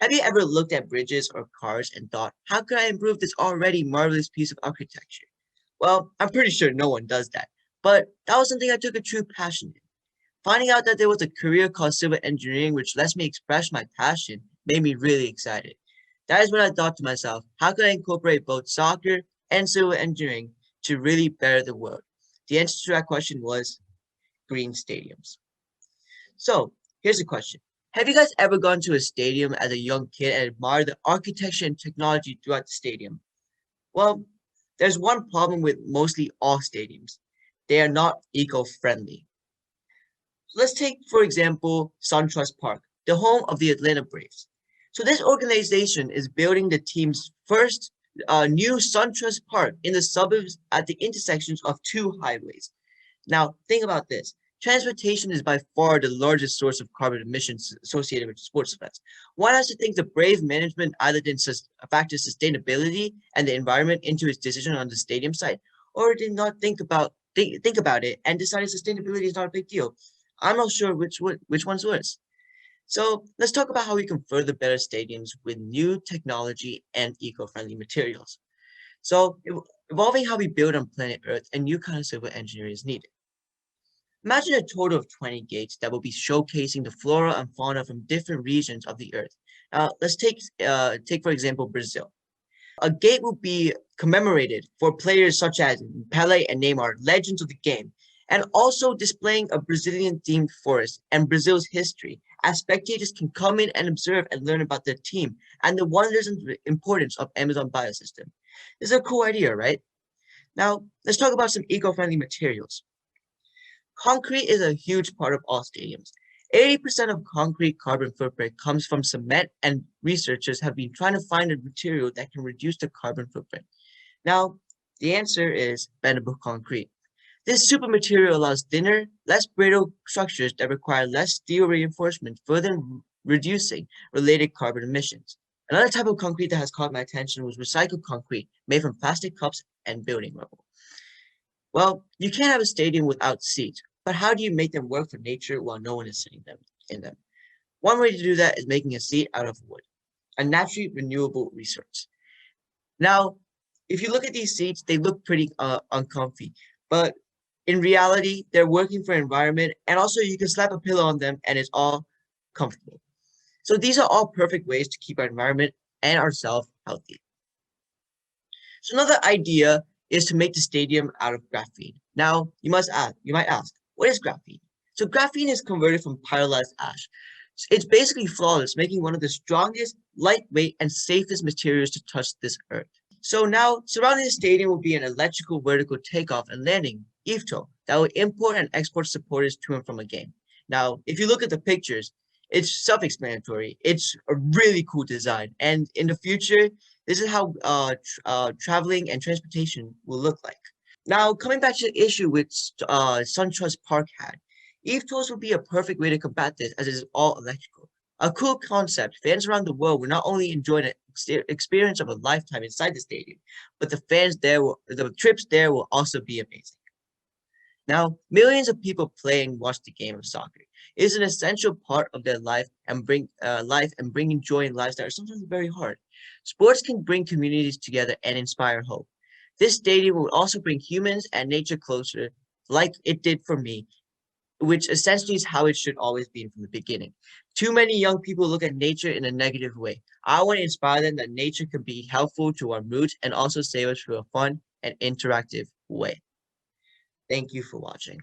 Have you ever looked at bridges or cars and thought, how could I improve this already marvelous piece of architecture? Well, I'm pretty sure no one does that, but that was something I took a true passion in. Finding out that there was a career called civil engineering which lets me express my passion made me really excited. That is when I thought to myself, how could I incorporate both soccer and civil engineering to really better the world? The answer to that question was green stadiums. So here's a question. Have you guys ever gone to a stadium as a young kid and admired the architecture and technology throughout the stadium? Well, there's one problem with mostly all stadiums. They are not eco-friendly. So let's take, for example, SunTrust Park, the home of the Atlanta Braves. So this organization is building the team's first new SunTrust Park in the suburbs at the intersections of two highways. Now, think about this. Transportation is by far the largest source of carbon emissions associated with sports events. One has to think the Brave management either didn't factor sustainability and the environment into its decision on the stadium site, or did not think about it and decided sustainability is not a big deal. I'm not sure which one's worse. So let's talk about how we can further better stadiums with new technology and eco-friendly materials. So evolving how we build on planet Earth, a new kind of civil engineering is needed. Imagine a total of 20 gates that will be showcasing the flora and fauna from different regions of the Earth. Now, let's take for example, Brazil. A gate will be commemorated for players such as Pele and Neymar, legends of the game, and also displaying a Brazilian-themed forest and Brazil's history, as spectators can come in and observe and learn about their team and the wonders and importance of Amazon biosystem. This is a cool idea, right? Now, let's talk about some eco-friendly materials. Concrete is a huge part of all stadiums. 80% of concrete carbon footprint comes from cement, and researchers have been trying to find a material that can reduce the carbon footprint. Now, the answer is bendable concrete. This super material allows thinner, less brittle structures that require less steel reinforcement, further reducing related carbon emissions. Another type of concrete that has caught my attention was recycled concrete, made from plastic cups and building rubble. Well, you can't have a stadium without seats, but how do you make them work for nature while no one is sitting in them? One way to do that is making a seat out of wood, a naturally renewable resource. Now, if you look at these seats, they look pretty uncomfy, but in reality, they're working for environment, and also you can slap a pillow on them and it's all comfortable. So these are all perfect ways to keep our environment and ourselves healthy. So another idea is to make the stadium out of graphene. Now, you might ask, what is graphene? So graphene is converted from pyrolyzed ash. It's basically flawless, making one of the strongest, lightweight, and safest materials to touch this earth. So now, surrounding the stadium will be an electrical vertical takeoff and landing, EVTOL, that will import and export supporters to and from a game. Now, if you look at the pictures, it's self-explanatory. It's a really cool design. And in the future, this is how traveling and transportation will look like. Now, coming back to the issue with SunTrust Park had, EVTOLs would be a perfect way to combat this as it is all electrical. A cool concept. Fans around the world will not only enjoy the experience of a lifetime inside the stadium, but the trips there will also be amazing. Now, millions of people play and watch the game of soccer. It is an essential part of their life and bringing joy in lives that are sometimes very hard. Sports can bring communities together and inspire hope. This stadium will also bring humans and nature closer, like it did for me, which essentially is how it should always be from the beginning. Too many young people look at nature in a negative way. I want to inspire them that nature can be helpful to our moods and also save us through a fun and interactive way. Thank you for watching.